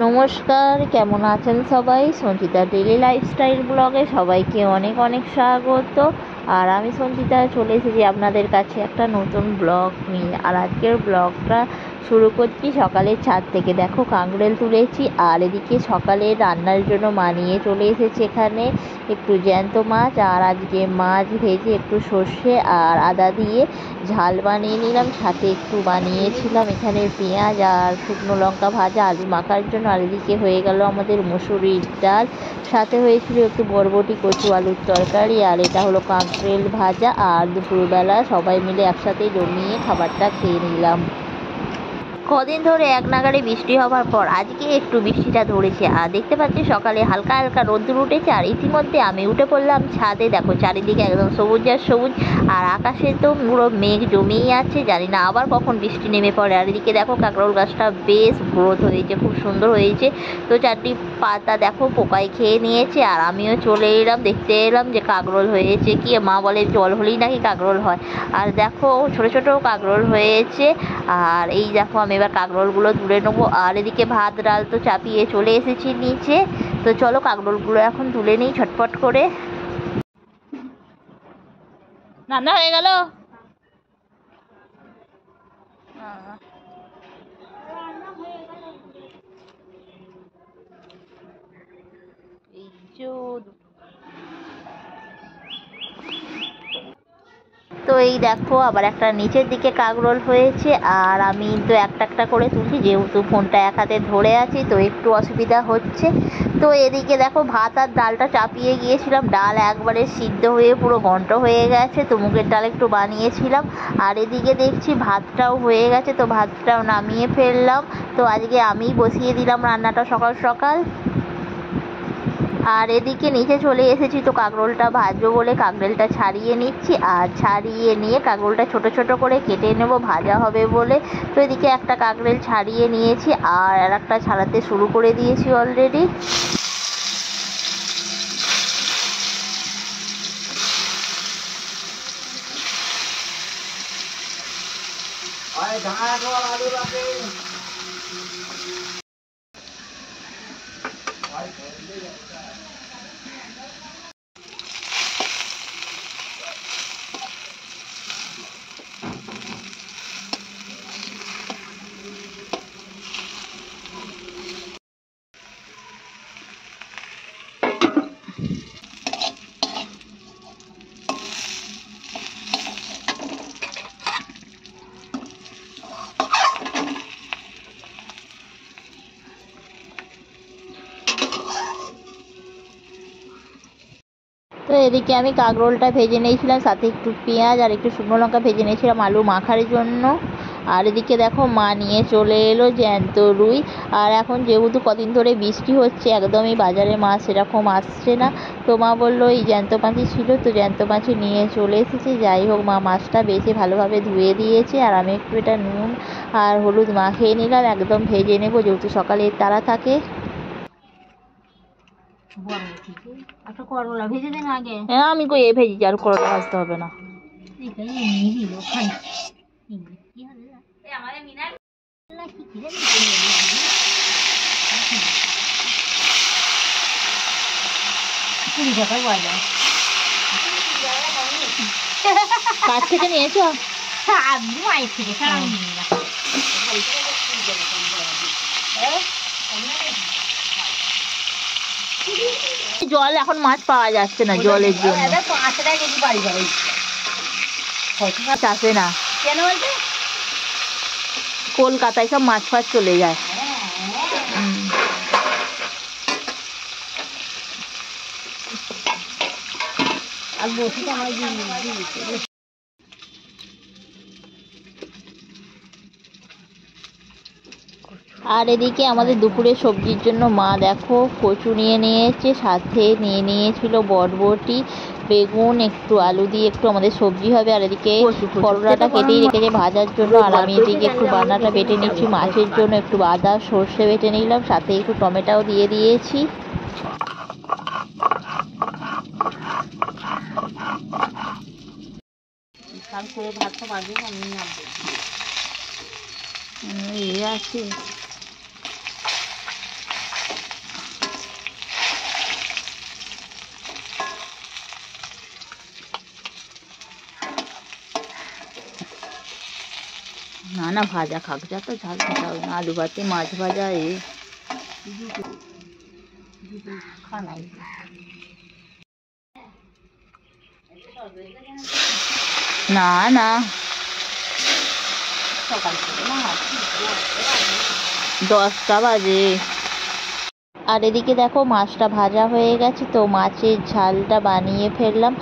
নমস্কার, কেমন আছেন সবাই? সঞ্চিতা ডেইলি লাইফস্টাইল ব্লগে সবাইকে অনেক অনেক স্বাগত। আর আমি সঞ্চিতা চলে এসেছি আপনাদের কাছে একটা নতুন ব্লগ নিয়ে। আর আজকের ব্লগটা শুরু করছি সকালের ছাদ থেকে। দেখো কাঁকড়েল তুলেছি, আর এদিকে সকালে রান্নার জন্য মানিয়ে চলে এসেছে এখানে একটু জ্যান্ত মাছ। আর আজকে মাছ ভেজে একটু সর্ষে আর আদা দিয়ে ঝাল বানিয়ে নিলাম, সাথে একটু বানিয়েছিলাম এখানে পেঁয়াজ আর শুকনো লঙ্কা ভাজা আলু মাখার জন্য। আর এদিকে হয়ে গেল আমাদের মুসুরির ডাল, সাথে হয়েছিল একটু বরবটি কচু আলুর তরকারি, আর এটা হলো কাঁকড়েল ভাজা। আর দুপুরবেলা সবাই মিলে একসাথে জমিয়ে খাবারটা খেয়ে নিলাম। কদিন ধরে এক নাগাড়ে বৃষ্টি হওয়ার পর আজকে একটু বৃষ্টিটা ধরেছে। আর দেখতে পাচ্ছি সকালে হালকা হালকা রোদ্দুর উঠেছে, আর ইতিমধ্যে আমি উঠে পড়লাম ছাদে। দেখো চারিদিকে একদম সবুজ আর সবুজ, আর আকাশে তো পুরো মেঘ জমেই আছে, জানি না আবার কখন বৃষ্টি নেমে পড়ে। আর এদিকে দেখো কাঁকরোল গাছটা বেশ গ্রোথ হয়েছে, খুব সুন্দর হয়েছে। তো চারটি পাতা দেখো পোকায় খেয়ে নিয়েছে, আর আমিও চলে এলাম, দেখতে এলাম যে কাঁকরোল হয়েছে কি। মা বলে জল হলেই নাকি কাঁকরোল হয়। আর দেখো ছোট ছোট কাঁকরোল হয়েছে। আর এই দেখো আমি এবার কাঁকরোলগুলো তুলে নেবো। আর এদিকে ভাত ডাল তো চাপিয়ে চলে এসেছি নিচে। তো চলো কাঁকরোলগুলো এখন তুলে নিই ছটপট করে। রান্না হয়ে গেল। এই যে তো এই দেখো আবার একটা নিচের দিকে কাঁকরোল হয়েছে। আর আমি তো একটা একটা করে তুলছি, যেহেতু ফোনটা এক হাতে ধরে আছি তো একটু অসুবিধা হচ্ছে। তো এদিকে দেখো ভাত আর ডালটা চাপিয়ে গিয়েছিলাম, ডাল একবারে সিদ্ধ হয়ে পুরো ঘন্ট হয়ে গেছে, তো মুগের ডাল একটু বানিয়েছিলাম। আর এদিকে দেখছি ভাতটাও হয়ে গেছে, তো ভাতটাও নামিয়ে ফেললাম। তো আজকে আমিই বসিয়ে দিলাম রান্নাটা সকাল সকাল। আর এদিকে নিচে চলে এসেছি, তো কাঁকরোলটা ভাজবো বলে কাঁকরোলটা ছাড়িয়ে নিচ্ছি। আর ছাড়িয়ে নিয়ে কাঁকরোলটা ছোট ছোট করে কেটে নেব ভাজা হবে বলে। তো এদিকে একটা কাঁকরোল ছাড়িয়ে নিয়েছি, আর একটা ছাড়াতে শুরু করে দিয়েছি অলরেডি। তো এদিকে আমি কাঁকরোলটা ভেজে নিয়েছিলাম, সাথে একটু পেঁয়াজ আর একটু শুকনো লঙ্কা ভেজে নিয়েছিলাম আলু মাখার জন্য। আর এদিকে দেখো মা নিয়ে চলে এলো জ্যান্ত রুই। আর এখন যেহেতু কদিন ধরে বৃষ্টি হচ্ছে, একদমই বাজারে মাছ সেরকম আসছে না। তো মা বললো এই জ্যান্ত মাছই ছিল, তো জ্যান্ত মাছই নিয়ে চলে এসেছি। যাই হোক মা মাছটা বেছে ভালোভাবে ধুয়ে দিয়েছে, আর আমি একটু এটা নুন আর হলুদ মাখিয়ে নিলাম, একদম ভেজে নেবো যেহেতু সকালে তাড়া থাকে। করলা ভেজে দেন আগে। হ্যাঁ আমি কই ভেজেছি, আর করলা ভাজতে হবে না। কাছ থেকে নিয়েছ? মায়ের থেকে জল এখন মাছ পাওয়া যাচ্ছে না জলের জন্য। আসে না কেন বলতে, কলকাতায় সব মাছ ফাছ চলে যায়। আর বসিটা আমার আর এদিকে আমাদের দুপুরে সবজির জন্য মা দেখো কচু নিয়ে নিয়েছে, সাথে নিয়ে নিয়েছিল বরবটি, বেগুন, একটু আলু দিয়ে একটু আমাদের সবজি হবে। আর এদিকে করলাটা কেটেই রেখেছে ভাজার জন্য। আর আমি এদিকে একটু বান্নাটা বেটে নিচ্ছি মাছের জন্য, একটু আদা সর্ষে বেটে নিলাম, সাথে একটু টমেটোও দিয়ে দিয়েছি। ভাতটা বাজে আমি আছে। না ভাজা খাক, যা তো ঝাল খেতে হবে না, আলু ভাতে মাছ ভাজা খানাই না না সকাল থেকে না 10টা বাজে। আর এদিকে দেখো মাছটা ভাজা হয়ে গেছে, তো মাছের ঝালটা বানিয়ে ফেললাম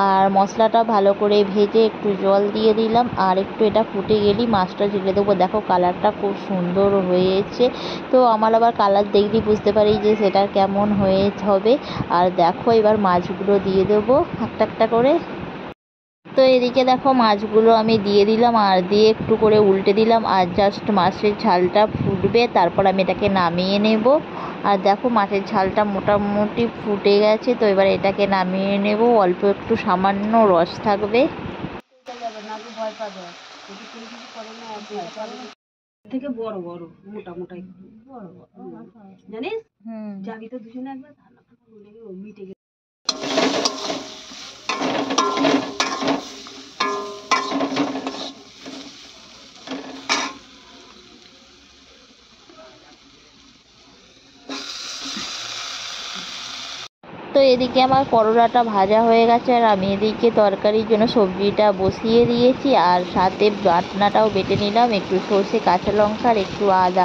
আর মশলাটা ভালো করে ভেজে একটু জল দিয়ে দিলাম আর একটু এটা ফুটে গেলেই মাছটা ঢেলে দেবো। দেখো কালারটা খুব সুন্দর হয়েছে, তো আমার আবার কালার দেখলেই বুঝতে পারি যে সেটা কেমন হবে। আর দেখো এবার মাছগুলো দিয়ে দেবো একটা একটা করে। তো এদিকে দেখো মাছগুলো আমি দিয়ে দিলাম আর দিয়ে একটু করে উল্টে দিলাম আর জাস্ট মাছের ঝালটা ফুটবে, তারপর আমি এটাকে নামিয়ে নেব। আর দেখো মাছের ঝালটা মোটামুটি ফুটে গেছে, তো এবার এটাকে নামিয়ে নেব। অল্প একটু সামান্য রস থাকবে। থেকে বড় বড় মোটা মোটা জানিস যাবি তো দুজনে একবার মিটে গেছে। তো এদিকে আমার করলাটা ভাজা হয়ে গেছে আর আমি এদিকে তরকারির জন্য সবজিটা বসিয়ে দিয়েছি আর সাথে বাটনাটাও বেটে নিলাম, একটু সর্ষে কাঁচা লঙ্কা আর একটু আদা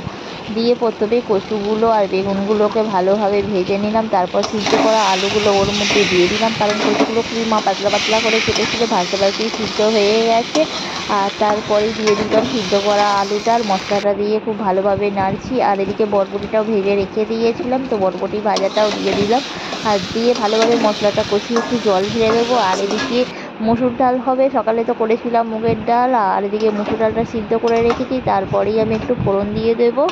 দিয়ে প্রথমে কচুগুলো আর বেগুনগুলোকে ভালোভাবে ভেজে নিলাম, তারপর সিদ্ধ করা আলুগুলো ওর মধ্যে দিয়ে দিলাম, কারণ কচুগুলো খুবই পাতলা পাতলা করে কেটেছিল, ভাজতে ভাজতেই সিদ্ধ হয়ে গেছে। আর তারপরে দিয়ে দিলাম সিদ্ধ করা আলুটা আর মশলাটা দিয়ে খুব ভালোভাবে নাড়ছি। আর এদিকে বরবটিটাও ভেজে রেখে দিয়েছিলাম, তো বরবটি ভাজাটাও দিয়ে দিলাম আর দিয়ে ভালোভাবে মশলাটা কষিয়ে একটু জল ঢেলে দেবো। আর এদিকে মুসুর ডাল হবে, সকালে তো করেছিলাম মুগের ডাল, আর এদিকে মুসুর ডালটা সিদ্ধ করে রেখেছি, তারপরেই আমি একটু ফোড়ন দিয়ে দেবো।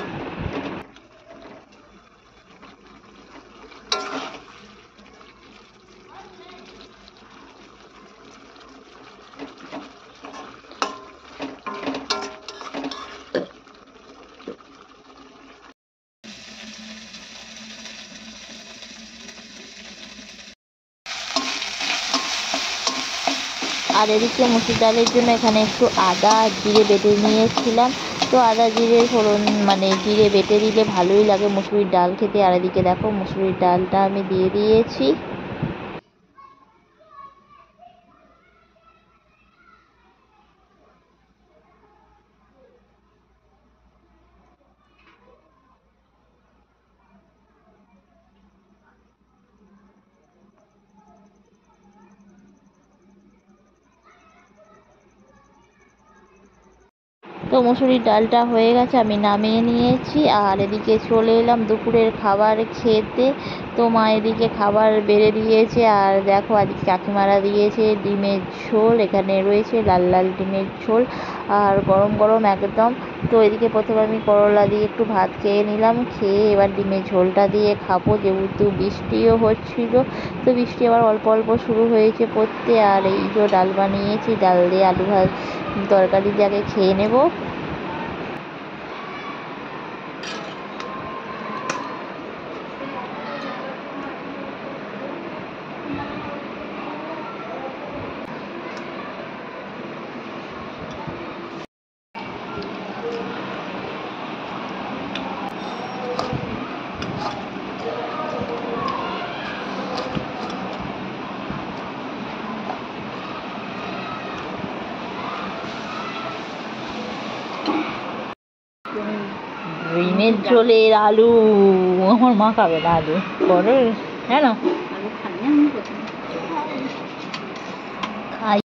আর এদিকে মুসুর ডালের জন্য এখানে একটু আদা আর জিরে বেটে নিয়েছিলাম, তো আদা জিরে ফোড়ন জিরে বেটে দিলে ভালোই লাগে মুসুরির ডাল খেতে। আর এদিকে দেখো মুসুরির ডালটা আমি দিয়ে দিয়েছি। তো মুসুরির ডালটা হয়ে গেছে, আমি নামিয়ে নিয়েছি আর এদিকে চলে এলাম দুপুরের খাবার খেতে। তো মা এদিকে খাবার বেড়ে দিয়েছে আর দেখো আজকে কাকিমারা দিয়েছে ডিমের ঝোল, এখানে রয়েছে লাল লাল ডিমের ঝোল আর গরম গরম একদম। তো এদিকে প্রথমে আমি করলা দিয়ে একটু ভাত খেয়ে নিলাম, খেয়ে এবার ডিমের ঝোলটা দিয়ে খাবো, যেহেতু বৃষ্টিও হচ্ছিল, তো বৃষ্টি আবার অল্প অল্প শুরু হয়েছে পড়তে। আর এই যে ডাল বানিয়েছি, ডাল দিয়ে আলু তরকারি দিয়ে আগে খেয়ে নেব। ডিমের ঝোলের আলু আমার মা খাবে না, আলু করে হ্যাঁ না আলু খালি আমি প্রথমে